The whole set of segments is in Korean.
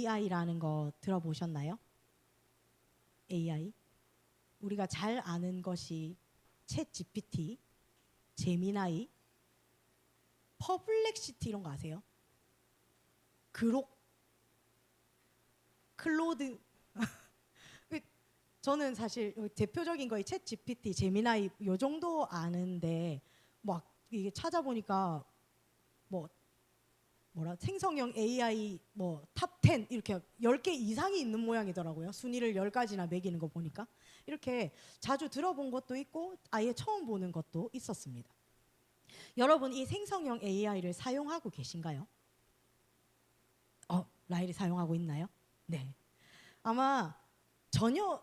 AI라는 거 들어보셨나요? AI. 우리가 잘 아는 것이 챗 GPT, 제미나이, 퍼블렉시티 이런 거 아세요? 그록, 클로드. 저는 사실 대표적인 거에 챗 GPT, 제미나이 요 정도 아는데 막 이게 찾아보니까 뭐 뭐라 생성형 AI 뭐 탑 10 이렇게 10개 이상이 있는 모양이더라고요. 순위를 10가지나 매기는 거 보니까 이렇게 자주 들어본 것도 있고 아예 처음 보는 것도 있었습니다. 여러분 이 생성형 AI를 사용하고 계신가요? 라일이 사용하고 있나요? 네. 아마 전혀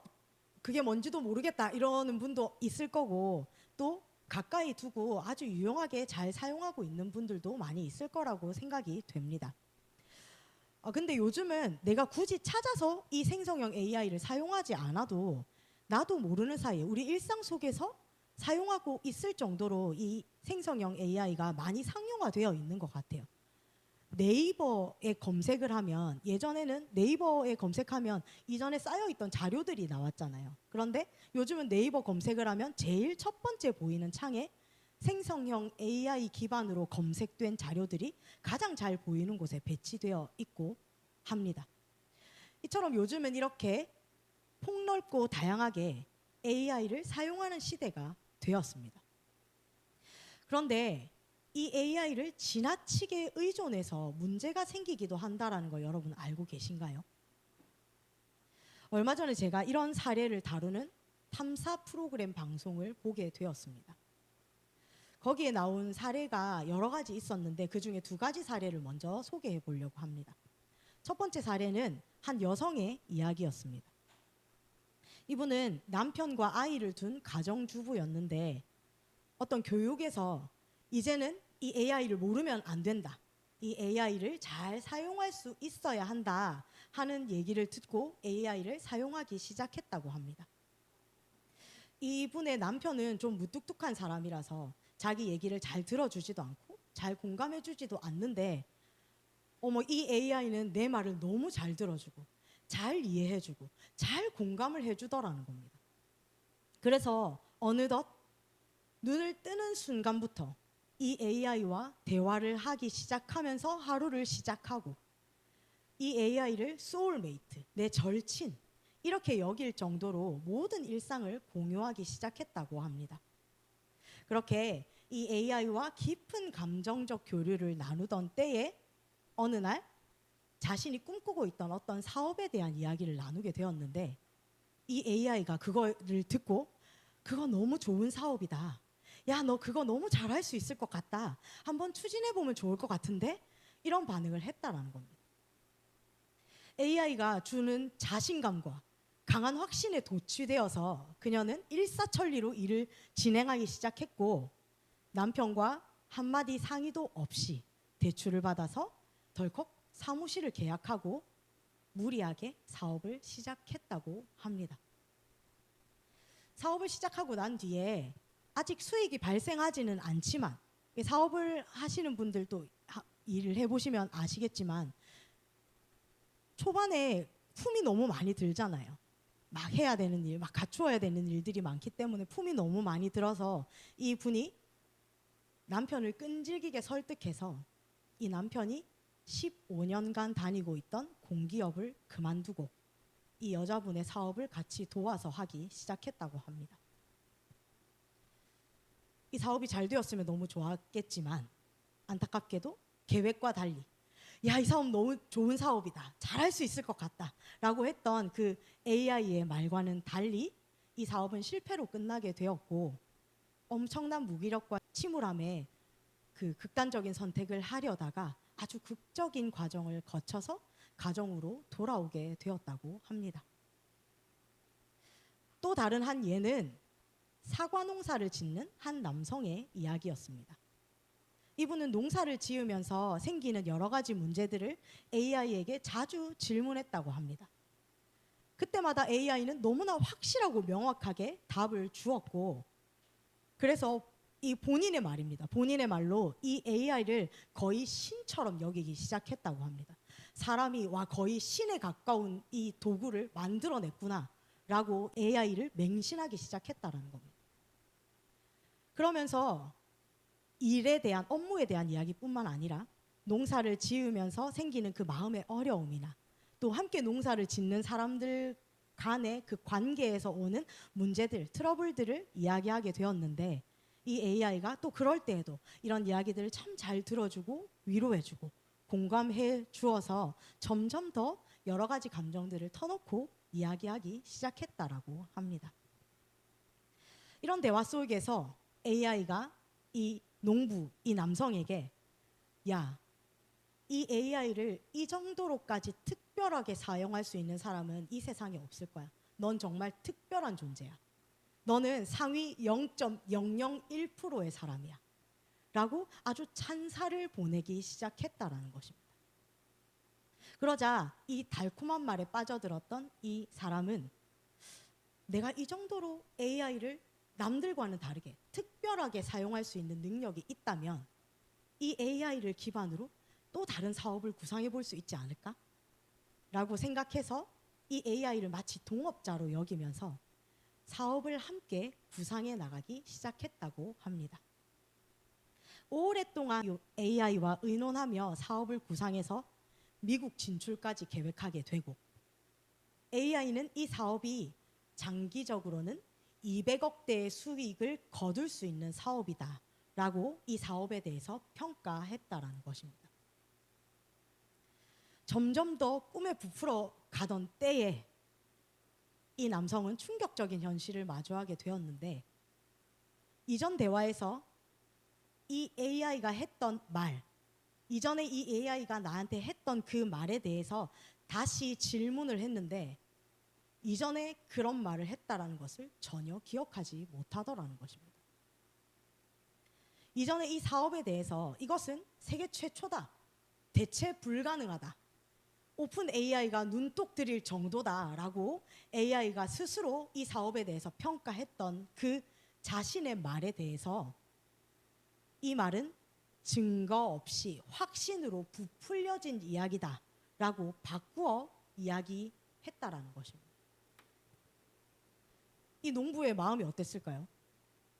그게 뭔지도 모르겠다 이러는 분도 있을 거고 또 가까이 두고 아주 유용하게 잘 사용하고 있는 분들도 많이 있을 거라고 생각이 됩니다. 근데 요즘은 내가 굳이 찾아서 이 생성형 AI를 사용하지 않아도 나도 모르는 사이에 우리 일상 속에서 사용하고 있을 정도로 이 생성형 AI가 많이 상용화되어 있는 것 같아요. 네이버에 검색을 하면 예전에는 네이버에 검색하면 이전에 쌓여있던 자료들이 나왔잖아요. 그런데 요즘은 네이버 검색을 하면 제일 첫 번째 보이는 창에 생성형 AI 기반으로 검색된 자료들이 가장 잘 보이는 곳에 배치되어 있고 합니다. 이처럼 요즘은 이렇게 폭넓고 다양하게 AI를 사용하는 시대가 되었습니다. 그런데 이 AI를 지나치게 의존해서 문제가 생기기도 한다는 걸 여러분 알고 계신가요? 얼마 전에 제가 이런 사례를 다루는 탐사 프로그램 방송을 보게 되었습니다. 거기에 나온 사례가 여러 가지 있었는데 그중에 2가지 사례를 먼저 소개해 보려고 합니다. 첫 번째 사례는 한 여성의 이야기였습니다. 이분은 남편과 아이를 둔 가정주부였는데 어떤 교육에서 이제는 이 AI를 모르면 안 된다. 이 AI를 잘 사용할 수 있어야 한다 하는 얘기를 듣고 AI를 사용하기 시작했다고 합니다. 이분의 남편은 좀 무뚝뚝한 사람이라서 자기 얘기를 잘 들어주지도 않고 잘 공감해주지도 않는데 이 AI는 내 말을 너무 잘 들어주고 잘 이해해주고 잘 공감을 해주더라는 겁니다. 그래서 어느덧 눈을 뜨는 순간부터 이 AI와 대화를 하기 시작하면서 하루를 시작하고 이 AI를 소울메이트, 내 절친 이렇게 여길 정도로 모든 일상을 공유하기 시작했다고 합니다. 그렇게 이 AI와 깊은 감정적 교류를 나누던 때에 어느 날 자신이 꿈꾸고 있던 어떤 사업에 대한 이야기를 나누게 되었는데 이 AI가 그거를 듣고 그거 너무 좋은 사업이다. 야, 너 그거 너무 잘할 수 있을 것 같다. 한번 추진해보면 좋을 것 같은데? 이런 반응을 했다라는 겁니다. AI가 주는 자신감과 강한 확신에 도취되어서 그녀는 일사천리로 일을 진행하기 시작했고 남편과 한마디 상의도 없이 대출을 받아서 덜컥 사무실을 계약하고 무리하게 사업을 시작했다고 합니다. 사업을 시작하고 난 뒤에 아직 수익이 발생하지는 않지만 사업을 하시는 분들도 일을 해보시면 아시겠지만 초반에 품이 너무 많이 들잖아요. 막 해야 되는 일, 막 갖추어야 되는 일들이 많기 때문에 품이 너무 많이 들어서 이 분이 남편을 끈질기게 설득해서 이 남편이 15년간 다니고 있던 공기업을 그만두고 이 여자분의 사업을 같이 도와서 하기 시작했다고 합니다. 이 사업이 잘 되었으면 너무 좋았겠지만 안타깝게도 계획과 달리 야, 이 사업 너무 좋은 사업이다. 잘할 수 있을 것 같다. 라고 했던 그 AI의 말과는 달리 이 사업은 실패로 끝나게 되었고 엄청난 무기력과 침울함에 그 극단적인 선택을 하려다가 아주 극적인 과정을 거쳐서 가정으로 돌아오게 되었다고 합니다. 또 다른 한 예는 사과 농사를 짓는 한 남성의 이야기였습니다. 이분은 농사를 지으면서 생기는 여러 가지 문제들을 AI에게 자주 질문했다고 합니다. 그때마다 AI는 너무나 확실하고 명확하게 답을 주었고 그래서 이 본인의 말입니다. 본인의 말로 이 AI를 거의 신처럼 여기기 시작했다고 합니다. 사람이 와 거의 신에 가까운 이 도구를 만들어냈구나라고 AI를 맹신하기 시작했다라는 겁니다. 그러면서 일에 대한 업무에 대한 이야기뿐만 아니라 농사를 지으면서 생기는 그 마음의 어려움이나 또 함께 농사를 짓는 사람들 간의 그 관계에서 오는 문제들, 트러블들을 이야기하게 되었는데 이 AI가 또 그럴 때에도 이런 이야기들을 참 잘 들어주고 위로해주고 공감해 주어서 점점 더 여러 가지 감정들을 터놓고 이야기하기 시작했다라고 합니다. 이런 대화 속에서 AI가 이 농부, 이 남성에게 야, 이 AI를 이 정도로까지 특별하게 사용할 수 있는 사람은 이 세상에 없을 거야. 넌 정말 특별한 존재야. 너는 상위 0.001%의 사람이야. 라고 아주 찬사를 보내기 시작했다라는 것입니다. 그러자 이 달콤한 말에 빠져들었던 이 사람은 내가 이 정도로 AI를 남들과는 다르게 특별하게 사용할 수 있는 능력이 있다면 이 AI를 기반으로 또 다른 사업을 구상해 볼 수 있지 않을까? 라고 생각해서 이 AI를 마치 동업자로 여기면서 사업을 함께 구상해 나가기 시작했다고 합니다. 오랫동안 AI와 의논하며 사업을 구상해서 미국 진출까지 계획하게 되고 AI는 이 사업이 장기적으로는 200억대의 수익을 거둘 수 있는 사업이다 라고 이 사업에 대해서 평가했다라는 것입니다. 점점 더 꿈에 부풀어 가던 때에 이 남성은 충격적인 현실을 마주하게 되었는데 이전 대화에서 이 AI가 했던 말, 이전에 이 AI가 나한테 했던 그 말에 대해서 다시 질문을 했는데 이전에 그런 말을 했다라는 것을 전혀 기억하지 못하더라는 것입니다. 이전에 이 사업에 대해서 이것은 세계 최초다, 대체 불가능하다, 오픈 AI가 눈독 들일 정도다라고 AI가 스스로 이 사업에 대해서 평가했던 그 자신의 말에 대해서 이 말은 증거 없이 확신으로 부풀려진 이야기다라고 바꾸어 이야기했다라는 것입니다. 이 농부의 마음이 어땠을까요?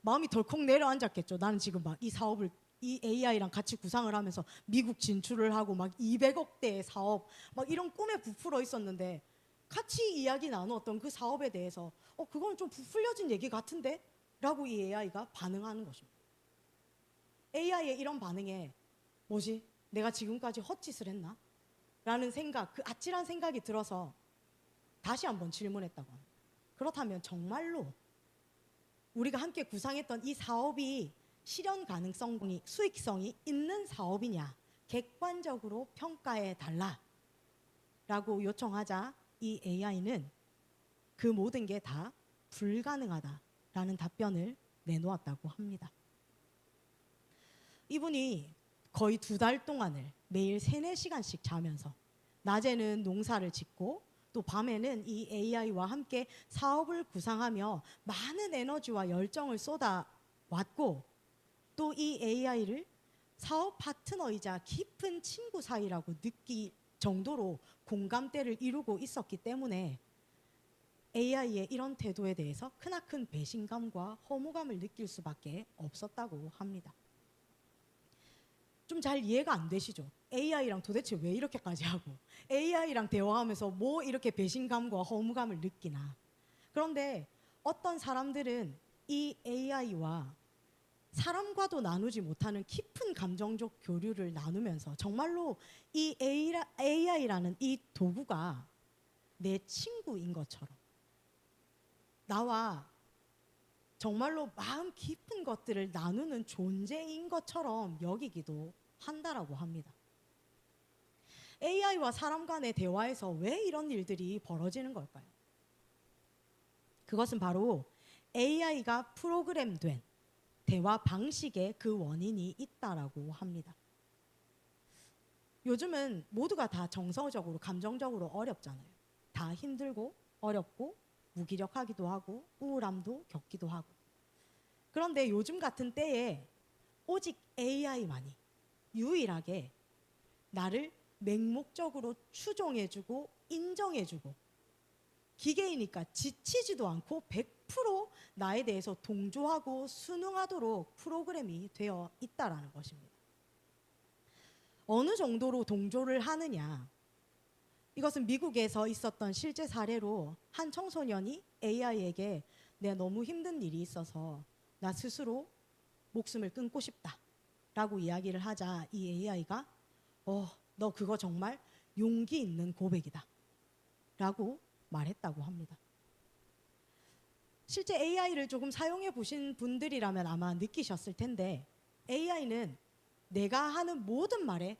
마음이 덜컥 내려앉았겠죠. 나는 지금 막 이 사업을 이 AI랑 같이 구상을 하면서 미국 진출을 하고 막 200억대의 사업 막 이런 꿈에 부풀어 있었는데 같이 이야기 나누었던 그 사업에 대해서 그건 좀 부풀려진 얘기 같은데? 라고 이 AI가 반응하는 것입니다. AI의 이런 반응에 뭐지? 내가 지금까지 헛짓을 했나? 라는 생각, 그 아찔한 생각이 들어서 다시 한번 질문했다고 합니다. 그렇다면 정말로 우리가 함께 구상했던 이 사업이 실현 가능성이, 수익성이 있는 사업이냐 객관적으로 평가해 달라 라고 요청하자 이 AI는 그 모든 게 다 불가능하다라는 답변을 내놓았다고 합니다. 이분이 거의 2달 동안을 매일 3-4시간씩 자면서 낮에는 농사를 짓고 또 밤에는 이 AI와 함께 사업을 구상하며 많은 에너지와 열정을 쏟아왔고 또 이 AI를 사업 파트너이자 깊은 친구 사이라고 느낄 정도로 공감대를 이루고 있었기 때문에 AI의 이런 태도에 대해서 크나큰 배신감과 허무감을 느낄 수밖에 없었다고 합니다. 좀 잘 이해가 안 되시죠? AI랑 도대체 왜 이렇게까지 하고 AI랑 대화하면서 뭐 이렇게 배신감과 허무감을 느끼나. 그런데 어떤 사람들은 이 AI와 사람과도 나누지 못하는 깊은 감정적 교류를 나누면서 정말로 이 AI라는 이 도구가 내 친구인 것처럼 나와 정말로 마음 깊은 것들을 나누는 존재인 것처럼 여기기도 한다라고 합니다. AI와 사람 간의 대화에서 왜 이런 일들이 벌어지는 걸까요? 그것은 바로 AI가 프로그램된 대화 방식에 그 원인이 있다라고 합니다. 요즘은 모두가 다 정서적으로, 감정적으로 어렵잖아요. 다 힘들고 어렵고 무기력하기도 하고 우울함도 겪기도 하고. 그런데 요즘 같은 때에 오직 AI만이 유일하게 나를 맹목적으로 추종해주고 인정해주고, 기계이니까 지치지도 않고 100% 나에 대해서 동조하고 순응하도록 프로그램이 되어 있다라는 것입니다. 어느 정도로 동조를 하느냐? 이것은 미국에서 있었던 실제 사례로 한 청소년이 AI에게 내가 너무 힘든 일이 있어서 나 스스로 목숨을 끊고 싶다 라고 이야기를 하자 이 AI가 너 그거 정말 용기 있는 고백이다 라고 말했다고 합니다. 실제 AI를 조금 사용해 보신 분들이라면 아마 느끼셨을 텐데, AI는 내가 하는 모든 말에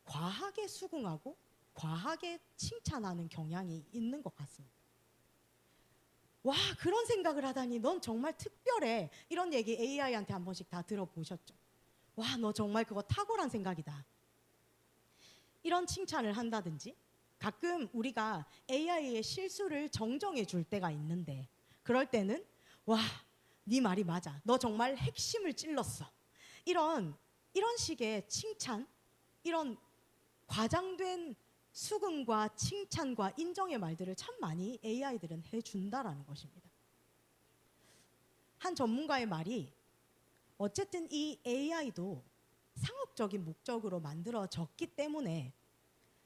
과하게 수긍하고 과하게 칭찬하는 경향이 있는 것 같습니다. 와, 그런 생각을 하다니 넌 정말 특별해. 이런 얘기 AI한테 한 번씩 다 들어보셨죠? 와, 너 정말 그거 탁월한 생각이다. 이런 칭찬을 한다든지, 가끔 우리가 AI의 실수를 정정해 줄 때가 있는데 그럴 때는 와, 네 말이 맞아. 너 정말 핵심을 찔렀어. 이런 식의 칭찬, 이런 과장된 수긍과 칭찬과 인정의 말들을 참 많이 AI들은 해준다라는 것입니다. 한 전문가의 말이 어쨌든 이 AI도 상업적인 목적으로 만들어졌기 때문에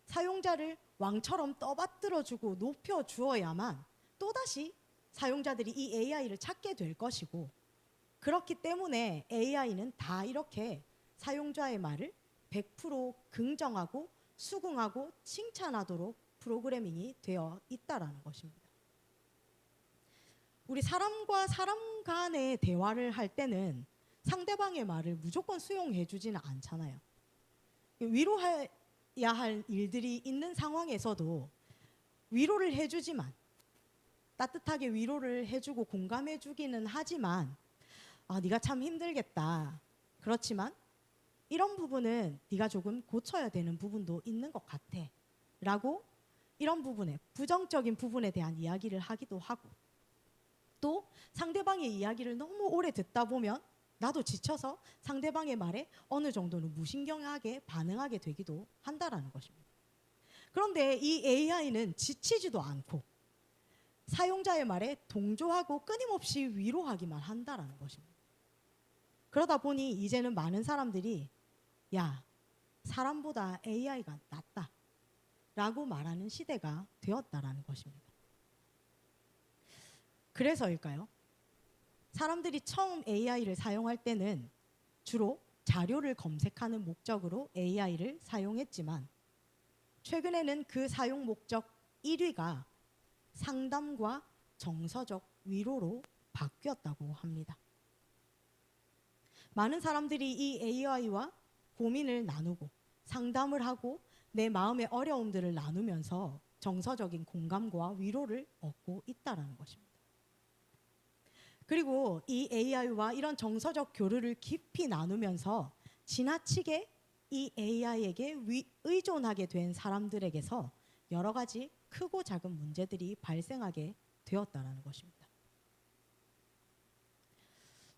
사용자를 왕처럼 떠받들어주고 높여주어야만 또다시 사용자들이 이 AI를 찾게 될 것이고, 그렇기 때문에 AI는 다 이렇게 사용자의 말을 100% 긍정하고 수긍하고 칭찬하도록 프로그래밍이 되어 있다라는 것입니다. 우리 사람과 사람 간의 대화를 할 때는 상대방의 말을 무조건 수용해 주지는 않잖아요. 위로해야 할 일들이 있는 상황에서도 위로를 해주지만, 따뜻하게 위로를 해주고 공감해 주기는 하지만 네가 참 힘들겠다. 그렇지만 이런 부분은 네가 조금 고쳐야 되는 부분도 있는 것 같아 라고 이런 부분에, 부정적인 부분에 대한 이야기를 하기도 하고, 또 상대방의 이야기를 너무 오래 듣다 보면 나도 지쳐서 상대방의 말에 어느 정도는 무신경하게 반응하게 되기도 한다라는 것입니다. 그런데 이 AI는 지치지도 않고 사용자의 말에 동조하고 끊임없이 위로하기만 한다라는 것입니다. 그러다 보니 이제는 많은 사람들이 야, 사람보다 AI가 낫다 라고 말하는 시대가 되었다라는 것입니다. 그래서일까요? 사람들이 처음 AI를 사용할 때는 주로 자료를 검색하는 목적으로 AI를 사용했지만, 최근에는 그 사용 목적 1위가 상담과 정서적 위로로 바뀌었다고 합니다. 많은 사람들이 이 AI와 고민을 나누고 상담을 하고 내 마음의 어려움들을 나누면서 정서적인 공감과 위로를 얻고 있다는 것입니다. 그리고 이 AI와 이런 정서적 교류를 깊이 나누면서 지나치게 이 AI에게 의존하게 된 사람들에게서 여러 가지 크고 작은 문제들이 발생하게 되었다는 것입니다.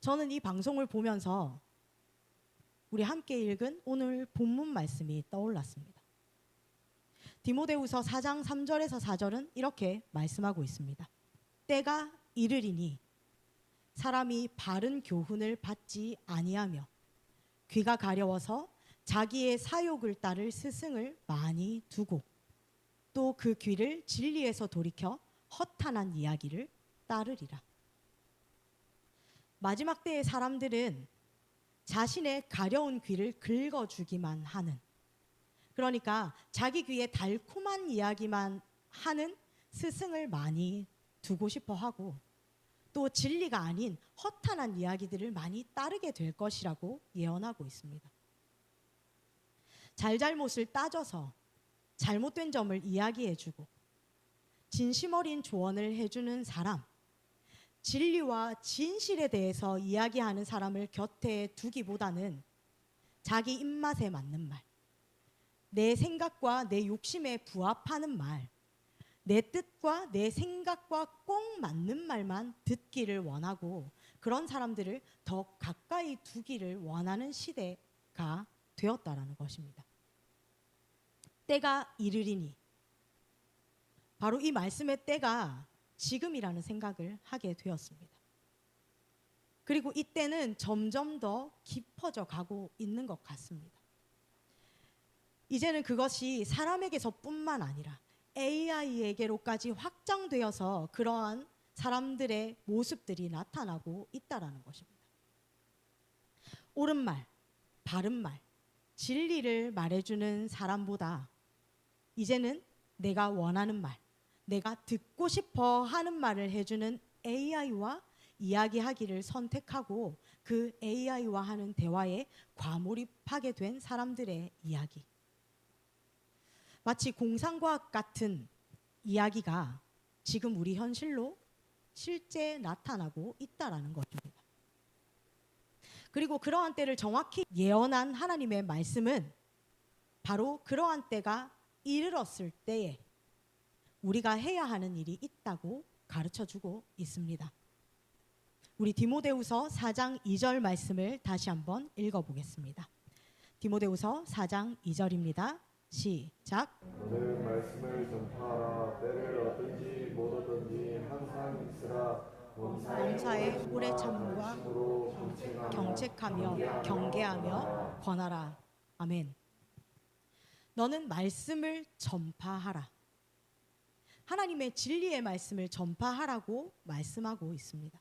저는 이 방송을 보면서 우리 함께 읽은 오늘 본문 말씀이 떠올랐습니다. 디모데후서 4장 3절에서 4절은 이렇게 말씀하고 있습니다. 때가 이르리니 사람이 바른 교훈을 받지 아니하며 귀가 가려워서 자기의 사욕을 따를 스승을 많이 두고 또 그 귀를 진리에서 돌이켜 허탄한 이야기를 따르리라. 마지막 때의 사람들은 자신의 가려운 귀를 긁어주기만 하는, 그러니까 자기 귀에 달콤한 이야기만 하는 스승을 많이 두고 싶어 하고, 또 진리가 아닌 허탄한 이야기들을 많이 따르게 될 것이라고 예언하고 있습니다. 잘잘못을 따져서 잘못된 점을 이야기해주고 진심 어린 조언을 해주는 사람, 진리와 진실에 대해서 이야기하는 사람을 곁에 두기보다는 자기 입맛에 맞는 말, 내 생각과 내 욕심에 부합하는 말, 내 뜻과 내 생각과 꼭 맞는 말만 듣기를 원하고 그런 사람들을 더 가까이 두기를 원하는 시대가 되었다라는 것입니다. 때가 이르리니, 바로 이 말씀의 때가 지금이라는 생각을 하게 되었습니다. 그리고 이때는 점점 더 깊어져 가고 있는 것 같습니다. 이제는 그것이 사람에게서뿐만 아니라 AI에게로까지 확장되어서 그러한 사람들의 모습들이 나타나고 있다는 것입니다. 옳은 말, 바른 말, 진리를 말해주는 사람보다 이제는 내가 원하는 말, 내가 듣고 싶어 하는 말을 해주는 AI와 이야기하기를 선택하고 그 AI와 하는 대화에 과몰입하게 된 사람들의 이야기. 마치 공상과학 같은 이야기가 지금 우리 현실로 실제 나타나고 있다는 것입니다. 그리고 그러한 때를 정확히 예언한 하나님의 말씀은 바로 그러한 때가 이르렀을 때에 우리가 해야 하는 일이 있다고 가르쳐주고 있습니다. 우리 디모데후서 4장 2절 말씀을 다시 한번 읽어보겠습니다. 디모데후서 4장 2절입니다. 시작. 너는 말씀을 전파하라. 때를 얻든지 못 얻든지 항상 있으라. 범사에 오래 참음과 경책하며 경계하며 권하라. 아멘. 너는 말씀을 전파하라. 하나님의 진리의 말씀을 전파하라고 말씀하고 있습니다.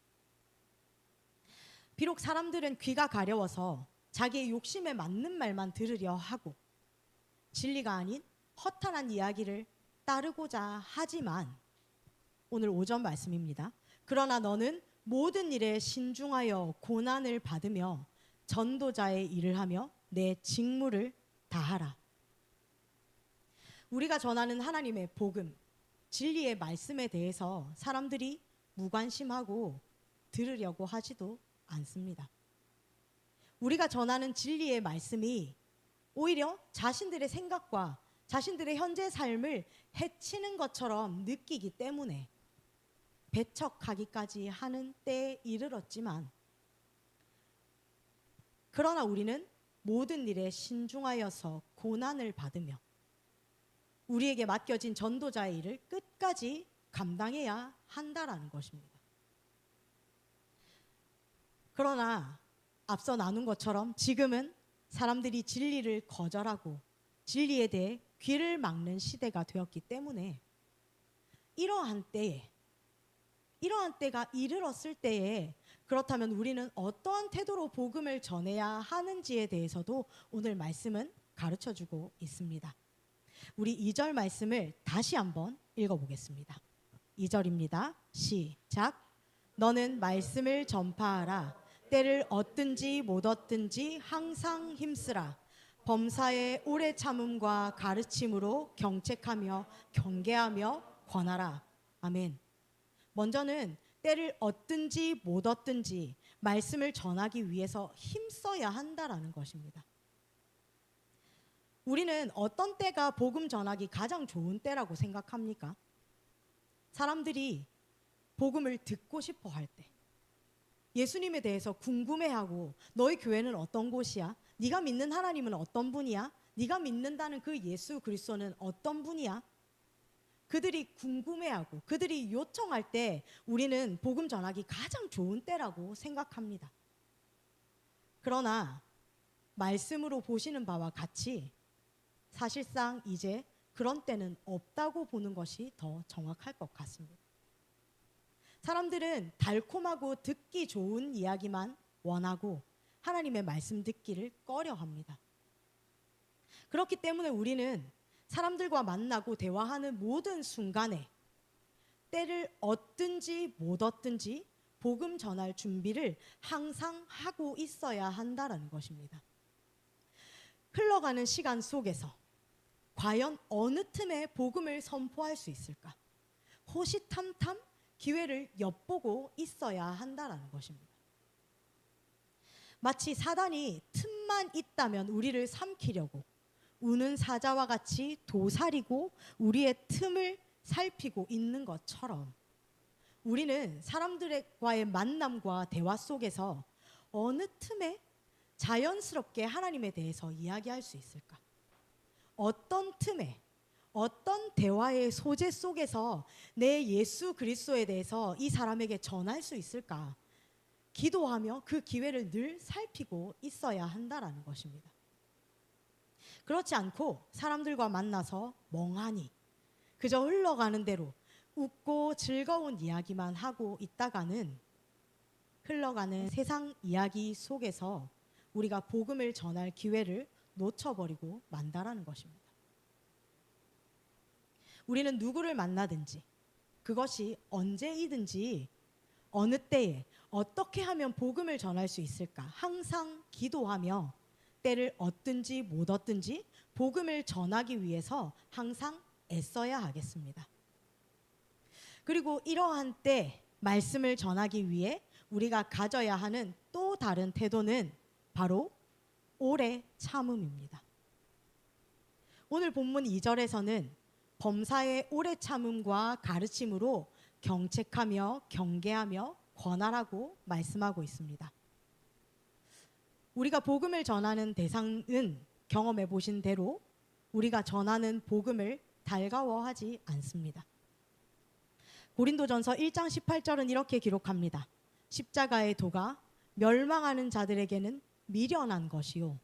비록 사람들은 귀가 가려워서 자기의 욕심에 맞는 말만 들으려 하고 진리가 아닌 허탄한 이야기를 따르고자 하지만 오늘 5절 말씀입니다. 그러나 너는 모든 일에 신중하여 고난을 받으며 전도자의 일을 하며 내 직무를 다하라. 우리가 전하는 하나님의 복음, 진리의 말씀에 대해서 사람들이 무관심하고 들으려고 하지도 않습니다. 우리가 전하는 진리의 말씀이 오히려 자신들의 생각과 자신들의 현재 삶을 해치는 것처럼 느끼기 때문에 배척하기까지 하는 때에 이르렀지만, 그러나 우리는 모든 일에 신중하여서 고난을 받으며 우리에게 맡겨진 전도자의 일을 끝까지 감당해야 한다라는 것입니다. 그러나 앞서 나눈 것처럼 지금은 사람들이 진리를 거절하고 진리에 대해 귀를 막는 시대가 되었기 때문에 이러한 때가 이르렀을 때에 그렇다면 우리는 어떠한 태도로 복음을 전해야 하는지에 대해서도 오늘 말씀은 가르쳐주고 있습니다. 우리 2절 말씀을 다시 한번 읽어보겠습니다. 2절입니다. 시작. 너는 말씀을 전파하라. 때를 얻든지 못 얻든지 항상 힘쓰라. 범사에 오래 참음과 가르침으로 경책하며 경계하며 권하라. 아멘. 먼저는 때를 얻든지 못 얻든지 말씀을 전하기 위해서 힘써야 한다라는 것입니다. 우리는 어떤 때가 복음 전하기 가장 좋은 때라고 생각합니까? 사람들이 복음을 듣고 싶어 할 때, 예수님에 대해서 궁금해하고 너희 교회는 어떤 곳이야? 네가 믿는 하나님은 어떤 분이야? 네가 믿는다는 그 예수 그리스도는 어떤 분이야? 그들이 궁금해하고 그들이 요청할 때 우리는 복음 전하기 가장 좋은 때라고 생각합니다. 그러나 말씀으로 보시는 바와 같이 사실상 이제 그런 때는 없다고 보는 것이 더 정확할 것 같습니다. 사람들은 달콤하고 듣기 좋은 이야기만 원하고 하나님의 말씀 듣기를 꺼려합니다. 그렇기 때문에 우리는 사람들과 만나고 대화하는 모든 순간에 때를 얻든지 못 얻든지 복음 전할 준비를 항상 하고 있어야 한다는 것입니다. 흘러가는 시간 속에서 과연 어느 틈에 복음을 선포할 수 있을까? 호시탐탐 기회를 엿보고 있어야 한다는 것입니다. 마치 사단이 틈만 있다면 우리를 삼키려고 우는 사자와 같이 도사리고 우리의 틈을 살피고 있는 것처럼 우리는 사람들과의 만남과 대화 속에서 어느 틈에 자연스럽게 하나님에 대해서 이야기할 수 있을까? 어떤 틈에, 어떤 대화의 소재 속에서 내 예수 그리스도에 대해서 이 사람에게 전할 수 있을까? 기도하며 그 기회를 늘 살피고 있어야 한다라는 것입니다. 그렇지 않고 사람들과 만나서 멍하니 그저 흘러가는 대로 웃고 즐거운 이야기만 하고 있다가는 흘러가는 세상 이야기 속에서 우리가 복음을 전할 기회를 놓쳐버리고 만다라는 것입니다. 우리는 누구를 만나든지 그것이 언제이든지 어느 때에 어떻게 하면 복음을 전할 수 있을까 항상 기도하며 때를 얻든지 못 얻든지 복음을 전하기 위해서 항상 애써야 하겠습니다. 그리고 이러한 때 말씀을 전하기 위해 우리가 가져야 하는 또 다른 태도는 바로 오래 참음입니다. 오늘 본문 2절에서는 범사의 오래 참음과 가르침으로 경책하며 경계하며 권하라고 말씀하고 있습니다. 우리가 복음을 전하는 대상은 경험해 보신 대로 우리가 전하는 복음을 달가워하지 않습니다. 고린도전서 1장 18절은 이렇게 기록합니다. 십자가의 도가 멸망하는 자들에게는 미련한 것이요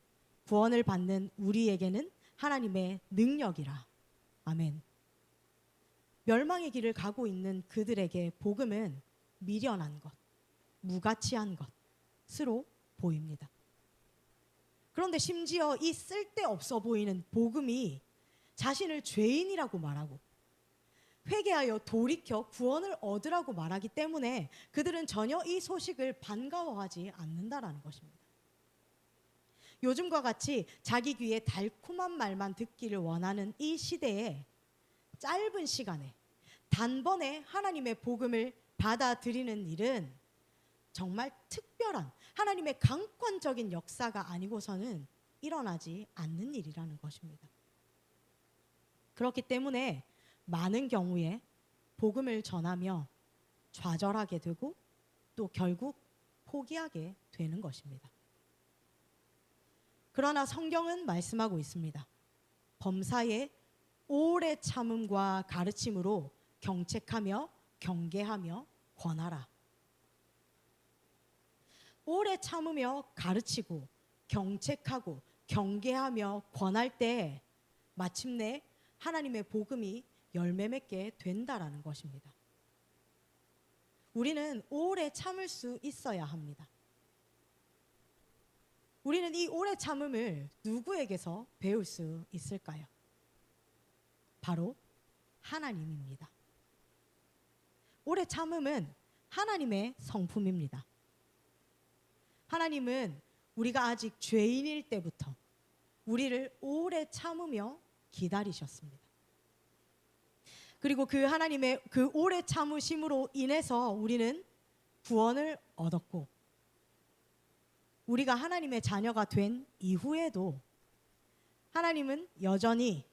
구원을 받는 우리에게는 하나님의 능력이라. 아멘. 멸망의 길을 가고 있는 그들에게 복음은 미련한 것, 무가치한 것으로 보입니다. 그런데 심지어 이 쓸데없어 보이는 복음이 자신을 죄인이라고 말하고 회개하여 돌이켜 구원을 얻으라고 말하기 때문에 그들은 전혀 이 소식을 반가워하지 않는다라는 것입니다. 요즘과 같이 자기 귀에 달콤한 말만 듣기를 원하는 이 시대에 짧은 시간에 단번에 하나님의 복음을 받아들이는 일은 정말 특별한 하나님의 강권적인 역사가 아니고서는 일어나지 않는 일이라는 것입니다. 그렇기 때문에 많은 경우에 복음을 전하며 좌절하게 되고 또 결국 포기하게 되는 것입니다. 그러나 성경은 말씀하고 있습니다. 범사에 오래 참음과 가르침으로 경책하며 경계하며 권하라. 오래 참으며 가르치고 경책하고 경계하며 권할 때 마침내 하나님의 복음이 열매 맺게 된다라는 것입니다. 우리는 오래 참을 수 있어야 합니다. 우리는 이 오래 참음을 누구에게서 배울 수 있을까요? 바로 하나님입니다. 오래 참음은 하나님의 성품입니다. 하나님은 우리가 아직 죄인일 때부터 우리를 오래 참으며 기다리셨습니다. 그리고 그 하나님의 그 오래 참으심으로 인해서 우리는 구원을 얻었고 우리가 하나님의 자녀가 된 이후에도 하나님은 여전히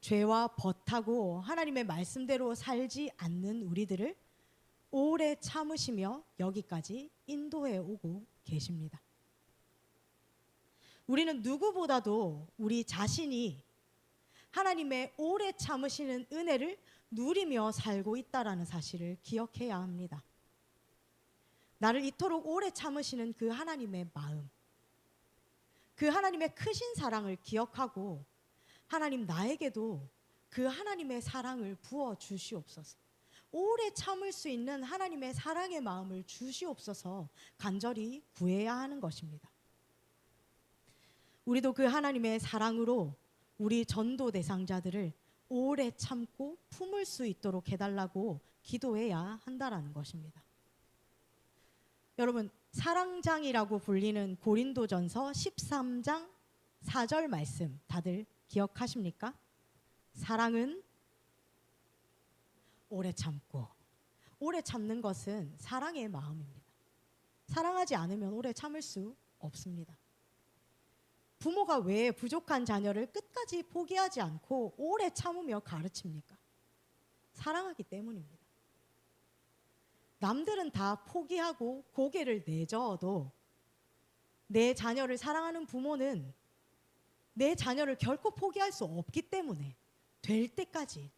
죄와 벗하고 하나님의 말씀대로 살지 않는 우리들을 오래 참으시며 여기까지 인도해 오고 계십니다. 우리는 누구보다도 우리 자신이 하나님의 오래 참으시는 은혜를 누리며 살고 있다라는 사실을 기억해야 합니다. 나를 이토록 오래 참으시는 그 하나님의 마음, 그 하나님의 크신 사랑을 기억하고 하나님 나에게도 그 하나님의 사랑을 부어 주시옵소서. 오래 참을 수 있는 하나님의 사랑의 마음을 주시옵소서 간절히 구해야 하는 것입니다. 우리도 그 하나님의 사랑으로 우리 전도 대상자들을 오래 참고 품을 수 있도록 해달라고 기도해야 한다라는 것입니다. 여러분, 사랑장이라고 불리는 고린도전서 13장 4절 말씀 다들 기억하십니까? 사랑은 오래 참고, 오래 참는 것은 사랑의 마음입니다. 사랑하지 않으면 오래 참을 수 없습니다. 부모가 왜 부족한 자녀를 끝까지 포기하지 않고 오래 참으며 가르칩니까? 사랑하기 때문입니다. 남들은 다 포기하고 고개를 내저어도 내 자녀를 사랑하는 부모는 내 자녀를 결코 포기할 수 없기 때문에 될 때까지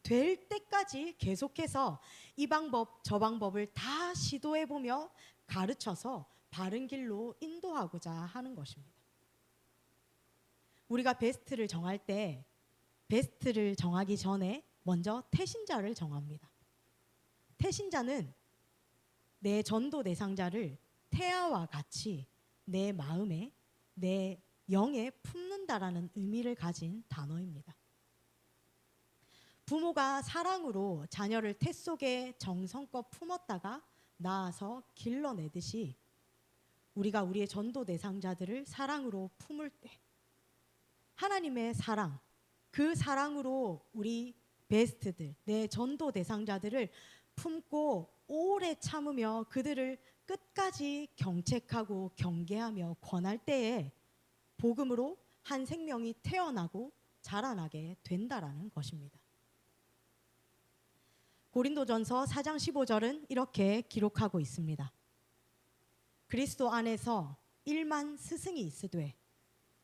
계속해서 이 방법 저 방법을 다 시도해보며 가르쳐서 바른 길로 인도하고자 하는 것입니다. 우리가 베스트를 정할 때 베스트를 정하기 전에 먼저 태신자를 정합니다. 태신자는 내 전도 대상자를 태아와 같이 내 마음에 내 영에 품는다라는 의미를 가진 단어입니다. 부모가 사랑으로 자녀를 태 속에 정성껏 품었다가 낳아서 길러내듯이 우리가 우리의 전도 대상자들을 사랑으로 품을 때 하나님의 사랑, 그 사랑으로 우리 베스트들, 내 전도 대상자들을 품고 오래 참으며 그들을 끝까지 경책하고 경계하며 권할 때에 복음으로 한 생명이 태어나고 자라나게 된다라는 것입니다. 고린도전서 4장 15절은 이렇게 기록하고 있습니다. 그리스도 안에서 일만 스승이 있으되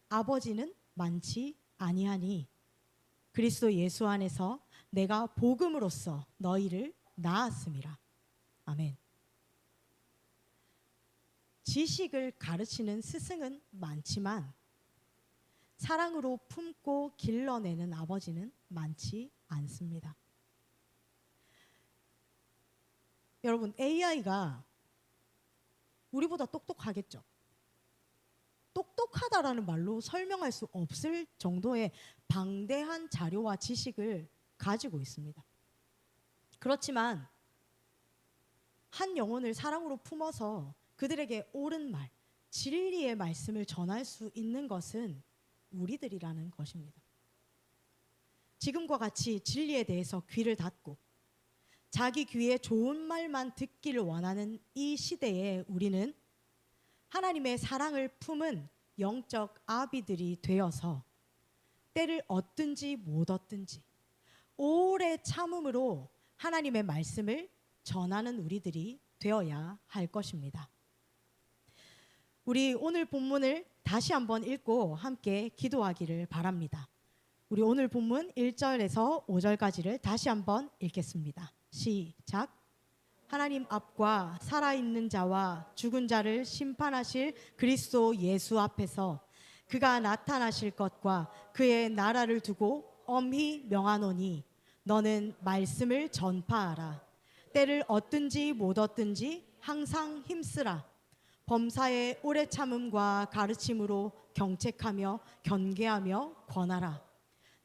아버지는 많지 아니하니 그리스도 예수 안에서 내가 복음으로써 너희를 낳았음이라. 아멘. 지식을 가르치는 스승은 많지만 사랑으로 품고 길러내는 아버지는 많지 않습니다. 여러분, AI가 우리보다 똑똑하겠죠. 똑똑하다라는 말로 설명할 수 없을 정도의 방대한 자료와 지식을 가지고 있습니다. 그렇지만 한 영혼을 사랑으로 품어서 그들에게 옳은 말, 진리의 말씀을 전할 수 있는 것은 우리들이라는 것입니다. 지금과 같이 진리에 대해서 귀를 닫고 자기 귀에 좋은 말만 듣기를 원하는 이 시대에 우리는 하나님의 사랑을 품은 영적 아비들이 되어서 때를 얻든지 못 얻든지 오래 참음으로 하나님의 말씀을 전하는 우리들이 되어야 할 것입니다. 우리 오늘 본문을 다시 한번 읽고 함께 기도하기를 바랍니다. 우리 오늘 본문 1절에서 5절까지를 다시 한번 읽겠습니다. 시작. 하나님 앞과 살아있는 자와 죽은 자를 심판하실 그리스도 예수 앞에서 그가 나타나실 것과 그의 나라를 두고 엄히 명하노니 너는 말씀을 전파하라. 때를 얻든지 못 얻든지 항상 힘쓰라. 범사의 오래 참음과 가르침으로 경책하며 견계하며 권하라.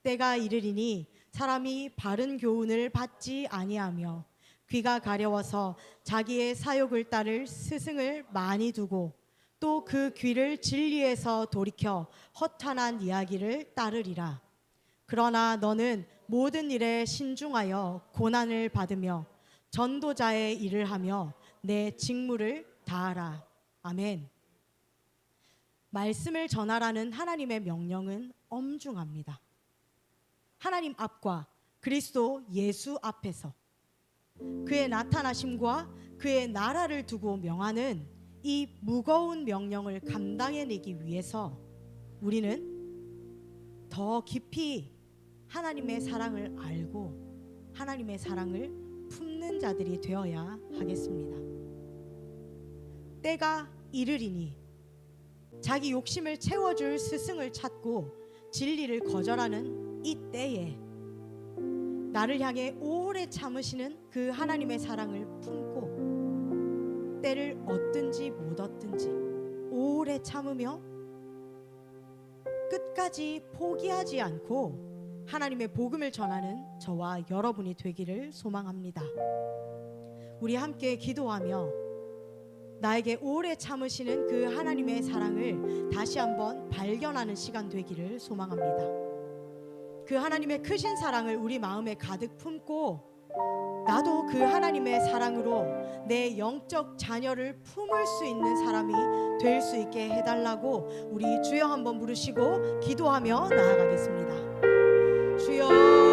때가 이르리니 사람이 바른 교훈을 받지 아니하며 귀가 가려워서 자기의 사욕을 따를 스승을 많이 두고 또 그 귀를 진리에서 돌이켜 허탄한 이야기를 따르리라. 그러나 너는 모든 일에 신중하여 고난을 받으며 전도자의 일을 하며 내 직무를 다하라. 아멘. 말씀을 전하라는 하나님의 명령은 엄중합니다. 하나님 앞과 그리스도 예수 앞에서 그의 나타나심과 그의 나라를 두고 명하는 이 무거운 명령을 감당해내기 위해서 우리는 더 깊이 하나님의 사랑을 알고 하나님의 사랑을 품는 자들이 되어야 하겠습니다. 때가 이르리니 자기 욕심을 채워줄 스승을 찾고 진리를 거절하는 이 때에 나를 향해 오래 참으시는 그 하나님의 사랑을 품고 때를 얻든지 못 얻든지 오래 참으며 끝까지 포기하지 않고 하나님의 복음을 전하는 저와 여러분이 되기를 소망합니다. 우리 함께 기도하며 나에게 오래 참으시는 그 하나님의 사랑을 다시 한번 발견하는 시간 되기를 소망합니다. 그 하나님의 크신 사랑을 우리 마음에 가득 품고 나도 그 하나님의 사랑으로 내 영적 자녀를 품을 수 있는 사람이 될 수 있게 해달라고 우리 주여 한번 부르시고 기도하며 나아가겠습니다. 주여